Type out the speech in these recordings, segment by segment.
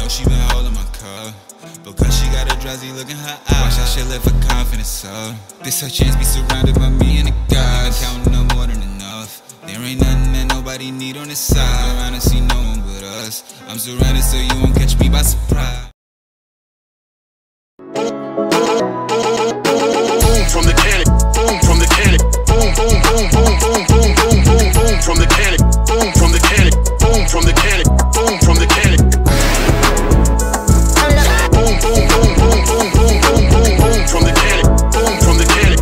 know she been holding my cup, because she got a drowsy look in her eye. Watch that shit live for confidence up. This her chance be surrounded by me and the gods. Counting up more than enough. There ain't nothing that nobody need on this side. Around and see no one but us. I'm surrounded so you won't catch me by surprise. From the cannon, boom from the cannon, boom boom boom boom boom boom boom boom boom from the cannon, boom from the cannon, boom from the cannon, boom from the cannon. Boom boom boom boom boom boom boom boom boom from the cannon, boom from the cannon.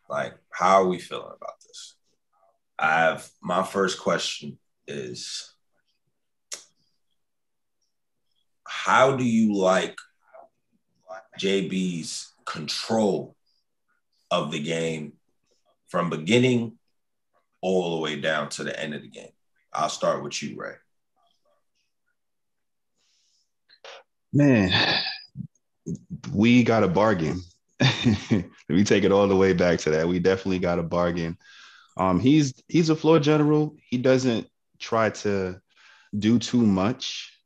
Like, how are we feeling about this? My first question is, how do you like JB's control of the game from beginning all the way down to the end of the game? I'll start with you, Ray. Man, we got a bargain. We take it all the way back to that. We definitely got a bargain. He's a floor general. He doesn't try to do too much.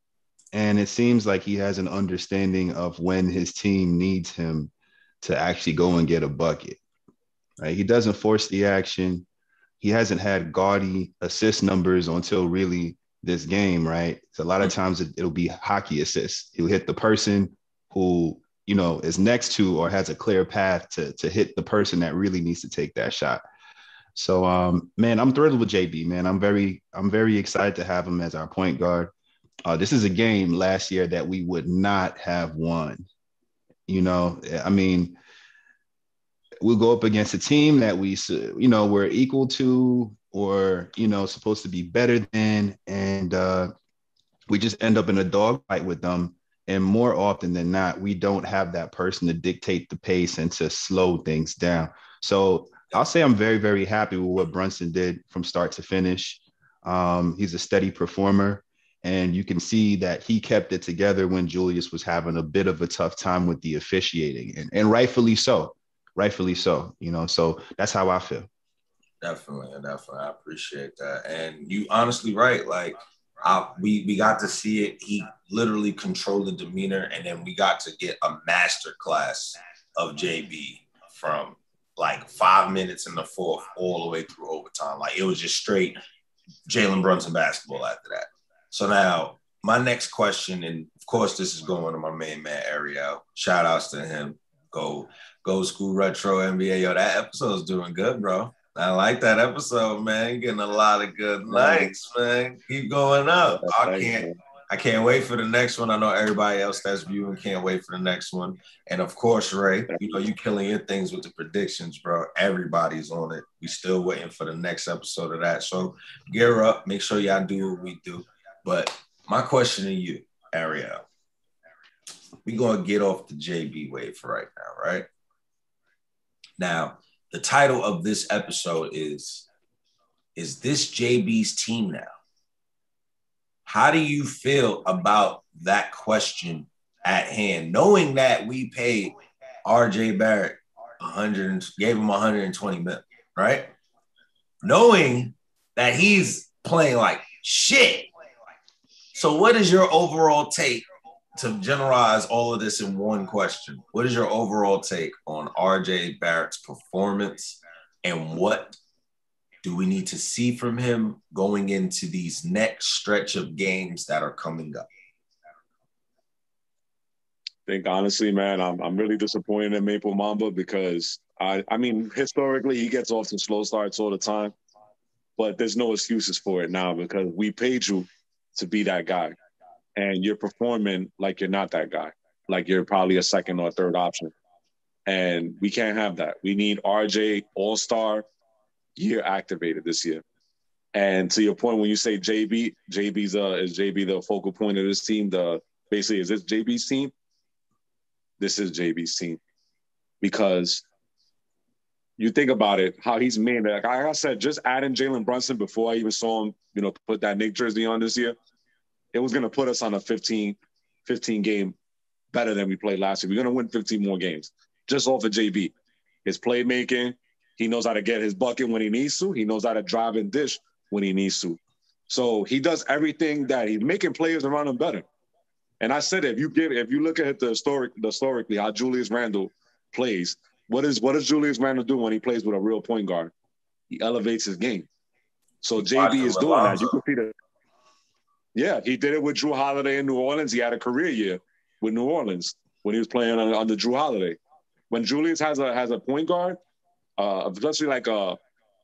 And it seems like he has an understanding of when his team needs him to actually go and get a bucket. Right? He doesn't force the action. He hasn't had gaudy assist numbers until really this game, right? So a lot of times it'll be hockey assists. He'll hit the person who, you know, is next to or has a clear path to hit the person that really needs to take that shot. So, man, I'm thrilled with JB, man. I'm very excited to have him as our point guard. This is a game last year that we would not have won. You know, I mean, we'll go up against a team that we're equal to or, supposed to be better than. And we just end up in a dogfight with them. And more often than not, we don't have that person to dictate the pace and to slow things down. So I'll say I'm very, very happy with what Brunson did from start to finish. He's a steady performer. And you can see that he kept it together when Julius was having a bit of a tough time with the officiating. And rightfully so. So that's how I feel. Definitely. I appreciate that. And you honestly right. Like, we got to see it. He literally controlled the demeanor, and then we got to get a master class of JB from like 5 minutes in the fourth all the way through overtime. Like, it was just straight Jalen Brunson basketball after that. So now my next question, and of course this is going to my main man Ariel. Shout outs to him. Go School Retro NBA. Yo, that episode's doing good, bro. I like that episode, man. Getting a lot of good likes, man. Keep going up. I can't wait for the next one. I know everybody else that's viewing can't wait for the next one. And of course, Ray, you killing your things with the predictions, bro. Everybody's on it. We still waiting for the next episode of that. So gear up. Make sure y'all do what we do. But my question to you, Ariel, we gonna get off the JB wave for right now, right? Now, the title of this episode is this JB's team now? How do you feel about that question at hand, knowing that we paid RJ Barrett gave him 120 million, right? Knowing that he's playing like shit. So what is your overall take, to generalize all of this in one question? What is your overall take on RJ Barrett's performance, and what do we need to see from him going into these next stretch of games that are coming up? think honestly, man, I'm really disappointed in Maple Mamba because I mean, historically he gets off to slow starts all the time, but there's no excuses for it now because we paid you to be that guy, and you're performing like you're not that guy, like you're probably a second or third option, and we can't have that. We need RJ All-Star year activated this year. And to your point, when you say JB, is JB the focal point of this team? Basically, is this JB's team? This is JB's team because you think about it, how he's made. Like I said, just adding Jalen Brunson before I even saw him, put that Knick jersey on this year, it was going to put us on a 15 game better than we played last year. We're going to win 15 more games just off of JB. His playmaking, he knows how to get his bucket when he needs to. He knows how to drive and dish when he needs to. So he does everything that he's making players around him better. And I said, if you look at historically how Julius Randle plays, what does Julius Randle do when he plays with a real point guard? He elevates his game. So JB is doing that. You can see that. Yeah, he did it with Drew Holiday in New Orleans. He had a career year with New Orleans when he was playing under Drew Holiday. When Julius has a point guard, especially like a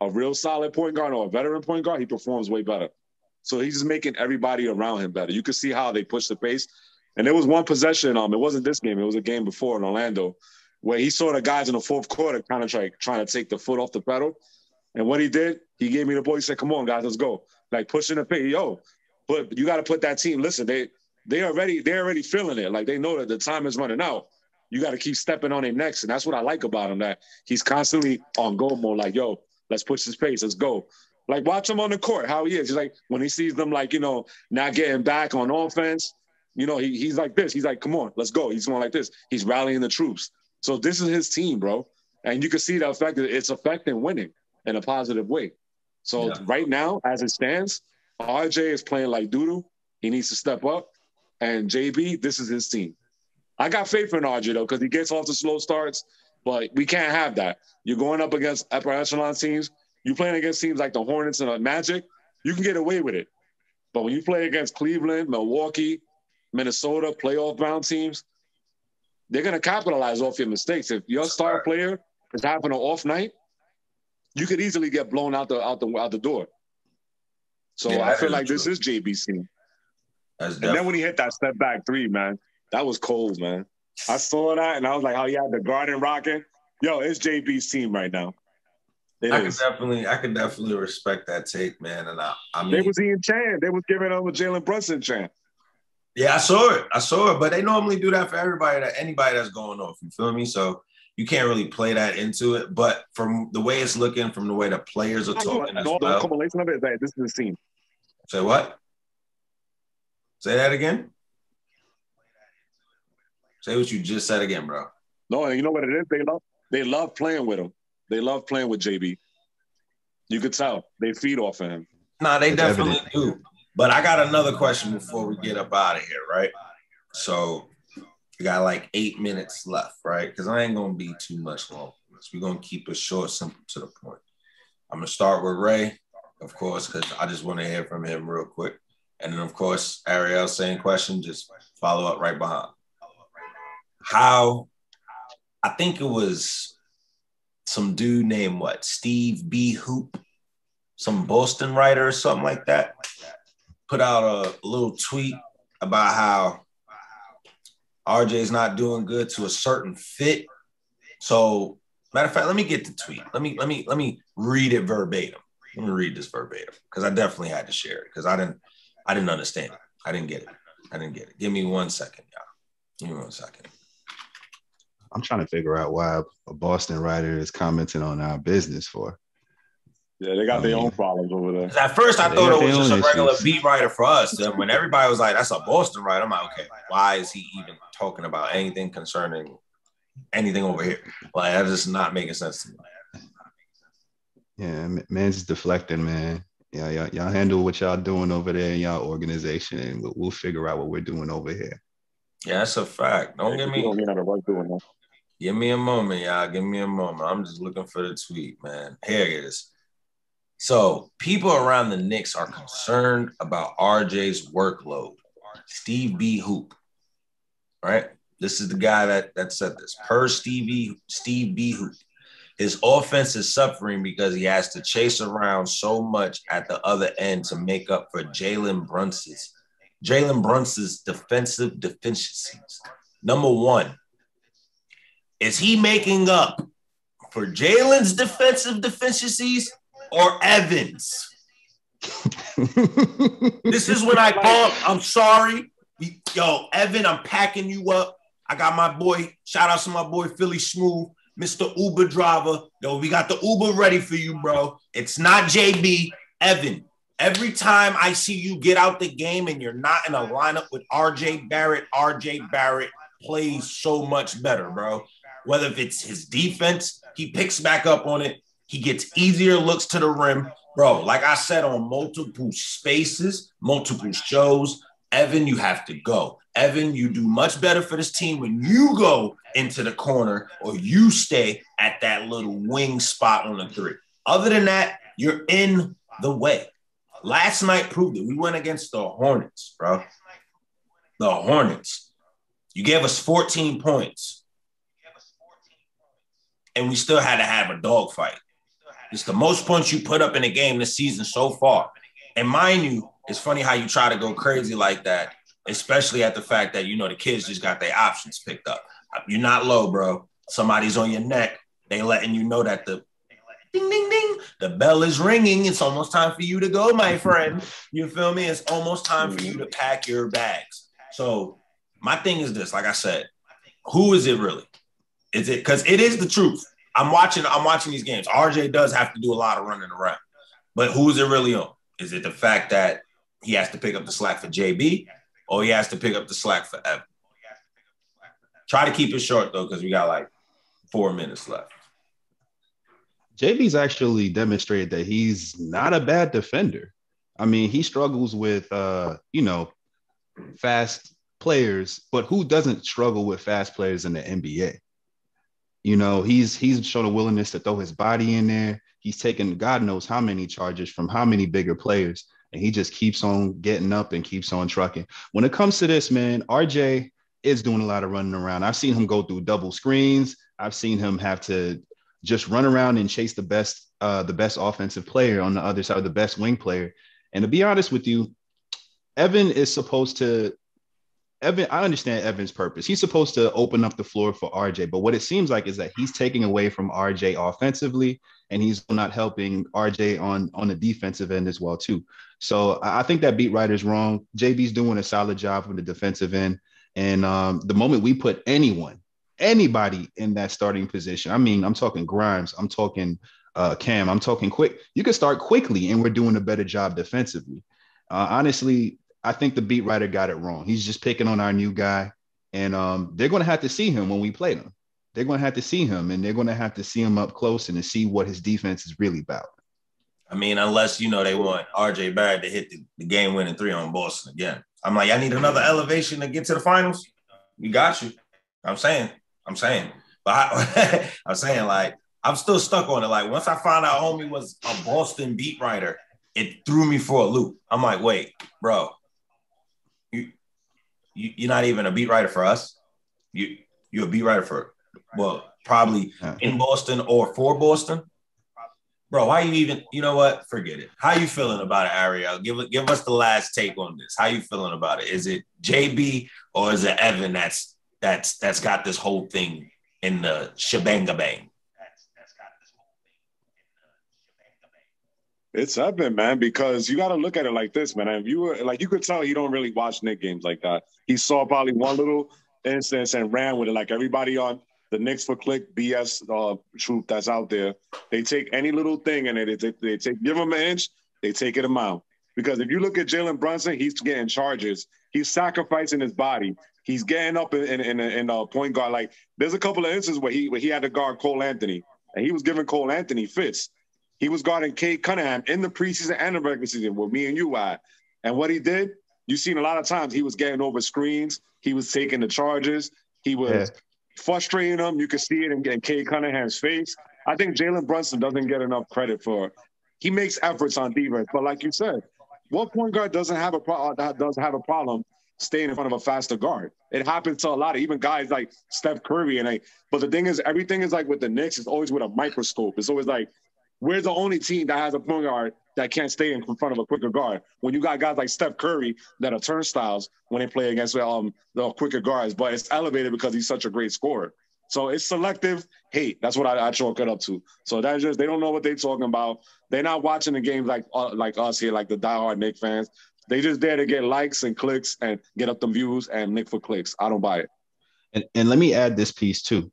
real solid point guard or a veteran point guard, he performs way better. So he's just making everybody around him better. You can see how they push the pace. And there was one possession, it wasn't this game, it was a game before in Orlando, where he saw the guys in the fourth quarter kind of trying to take the foot off the pedal. And what he did, he gave me the ball. He said, come on, guys, let's go. Like pushing the pace. But you got to put that team, listen, they're already feeling it. Like they know that the time is running out. You got to keep stepping on their necks. And that's what I like about him, that he's constantly on go mode, like, let's push this pace, let's go. Like, watch him on the court, how he is. He's like, when he sees them, like, not getting back on offense, he's like this. He's like, come on, let's go. He's going like this. He's rallying the troops. So this is his team, bro. And you can see the effect. It's affecting winning in a positive way. So right now, as it stands, RJ is playing like doodoo. He needs to step up. And JB, this is his team. I got faith in RJ, though, because he gets off the slow starts, but we can't have that. You're going up against upper echelon teams. You're playing against teams like the Hornets and the Magic, you can get away with it. But when you play against Cleveland, Milwaukee, Minnesota, playoff-bound teams, they're going to capitalize off your mistakes. If your star player is having an off night, you could easily get blown out the door. So I feel like this is JB's team. And then when he hit that step back three, man, that was cold, man. I saw that and I was like, how he had the garden rocking. It's JB's team right now. I could definitely respect that take, man. And I mean, they was eating chant. They was giving him a Jalen Brunson chant. Yeah, I saw it. But they normally do that for anybody that's going off. You feel me? So you can't really play that into it. But from the way it's looking, from the way the players are talking as well. The culmination of it is that this is the team. Say what? Say that again? Say what you just said again, bro. No, and you know what it is? They love playing with him. They love playing with JB. You could tell. They feed off of him. Nah, they definitely do. But I got another question before we get up out of here, right? So we got like 8 minutes left, right? Because I ain't going to be too much long. We're going to keep it short, simple, to the point. I'm going to start with Ray, of course, because I just want to hear from him real quick. And then, of course, Ariel, same question, just follow up right behind. I think it was some dude named Steve B. Hoop, some Boston writer or something like that, put out a little tweet about how RJ's not doing good to a certain fit. So, matter of fact, let me get the tweet. Let me read it verbatim. Let me read this verbatim because I definitely had to share it because I didn't understand it. I didn't get it. Give me 1 second, y'all. Give me 1 second. I'm trying to figure out why a Boston writer is commenting on our business for. Yeah, they got their own problems over there. At first, I thought it was just a regular beat writer for us. And when everybody was like, that's a Boston writer, I'm like, okay, why is he even talking about anything concerning anything over here? Like, that's just not making sense to me. Yeah, man's just deflecting, man. Yeah, y'all handle what y'all doing over there in y'all organization, and we'll figure out what we're doing over here. Yeah, that's a fact. Don't give me Give me a moment, y'all. Give me a moment. I'm just looking for the tweet, man. Here it is. So, people around the Knicks are concerned about RJ's workload. Steve B. Hoop, right? This is the guy that said this. Per Steve Behoop, his offense is suffering because he has to chase around so much at the other end to make up for Jalen Brunson's defensive deficiencies. Number one, is he making up for Jalen's defensive deficiencies or Evans? This is when I call. I'm sorry. Yo, Evan, I'm packing you up. I got my boy, shout out to my boy Philly Smooth, Mr. Uber driver. Yo, we got the Uber ready for you, bro. It's not JB. Evan, every time I see you get out the game and you're not in a lineup with RJ Barrett plays so much better, bro. Whether if it's his defense, he picks back up on it. He gets easier looks to the rim. Bro, like I said on multiple spaces, multiple shows, Evan, you have to go. Evan, you do much better for this team when you go into the corner or you stay at that little wing spot on the three. Other than that, you're in the way. Last night proved it. We went against the Hornets, bro. The Hornets. You gave us 14 points. And we still had to have a dogfight. It's the most points you put up in a game this season so far. And mind you, it's funny how you try to go crazy like that, especially at the fact that, you know, the kids just got their options picked up. You're not low, bro. Somebody's on your neck. They letting you know that the ding, ding, ding, the bell is ringing. It's almost time for you to go, my friend. You feel me? It's almost time for you to pack your bags. So my thing is this, like I said, who is it really? Is it because it is the truth? I'm watching these games. RJ does have to do a lot of running around. But who is it really on? Is it the fact that he has to pick up the slack for JB or he has to pick up the slack for Evan? Try to keep it short, though, because we got like 4 minutes left. JB's actually demonstrated that he's not a bad defender. I mean, he struggles with, fast players, but who doesn't struggle with fast players in the NBA? You know, he's shown a willingness to throw his body in there. He's taken God knows how many charges from how many bigger players, and he just keeps on getting up and keeps on trucking. When it comes to this, man, RJ is doing a lot of running around. I've seen him go through double screens. I've seen him have to just run around and chase the best offensive player on the other side, the best wing player. And to be honest with you, I understand Evan's purpose. He's supposed to open up the floor for RJ, but what it seems like is that he's taking away from RJ offensively, and he's not helping RJ on the defensive end as well, too. So I think that beat writer's wrong. JB's doing a solid job from the defensive end. And the moment we put anybody in that starting position, I mean, I'm talking Grimes, I'm talking Cam, I'm talking Quick. You can start quickly, and we're doing a better job defensively. Honestly, I think the beat writer got it wrong. He's just picking on our new guy, and they're going to have to see him when we play them. They're going to have to see him, and they're going to have to see him up close and to see what his defense is really about. I mean, unless, they want RJ Barrett to hit the game-winning three on Boston again. I'm like, I need another elevation to get to the finals. We got you. I'm saying. But I'm saying, like, I'm still stuck on it. Like, once I found out homie was a Boston beat writer, it threw me for a loop. I'm like, wait, bro. You're not even a beat writer for us. You're a beat writer for, well, probably in Boston or for Boston. Bro, why you even, you know what? Forget it. How you feeling about it, Ariel? Give us the last take on this. How you feeling about it? Is it JB or is it Evan that's got this whole thing in the shebanga bang? It's Evan, man, because you got to look at it like this, man. If you were like, you could tell he don't really watch Knicks games like that. He saw probably one little instance and ran with it. Like everybody on the Knicks for Click BS troop that's out there, they take any little thing and they give him an inch, they take it a mile. Because if you look at Jalen Brunson, he's getting charges. He's sacrificing his body. He's getting up in a point guard. Like there's a couple of instances where he had to guard Cole Anthony, and he was giving Cole Anthony fits. He was guarding Cade Cunningham in the preseason and the regular season where me and you at. And what he did, you've seen a lot of times he was getting over screens. He was taking the charges. He was frustrating them. You could see it in Cade Cunningham's face. I think Jalen Brunson doesn't get enough credit for it. He makes efforts on defense. But like you said, what point guard doesn't have a problem staying in front of a faster guard. It happens to a lot of even guys like Steph Curry but the thing is, everything is like with the Knicks, it's always with a microscope. It's always like, we're the only team that has a point guard that can't stay in front of a quicker guard. When you got guys like Steph Curry that are turnstiles when they play against the quicker guards, but it's elevated because he's such a great scorer. So it's selective hate. That's what I chalk it up to. So that's just, they don't know what they're talking about. They're not watching the games like us here, like the diehard Knicks fans. They just there to get likes and clicks and get up them views and Knick for clicks. I don't buy it. And let me add this piece too.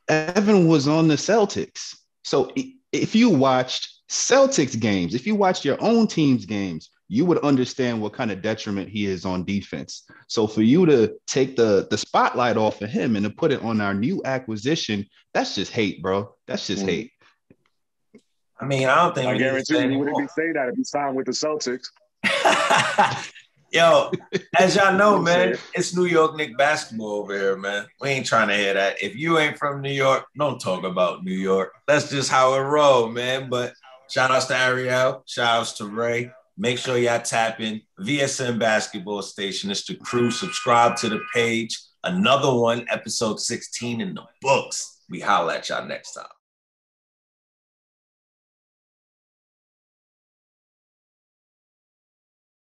Evan was on the Celtics. So if you watched Celtics games, if you watched your own team's games, you would understand what kind of detriment he is on defense. So for you to take the spotlight off of him and to put it on our new acquisition, that's just hate, bro. That's just hate. I mean, I don't think I guarantee you wouldn't be saying that if you signed with the Celtics. Yo, as y'all know, man, it's New York Knicks basketball over here, man. We ain't trying to hear that. If you ain't from New York, don't talk about New York. That's just how it roll, man. But shout outs to Ariel. Shout outs to Ray. Make sure y'all tap in VSN Basketball Station. It's the crew. Subscribe to the page. Another one, episode 16 in the books. We holla at y'all next time.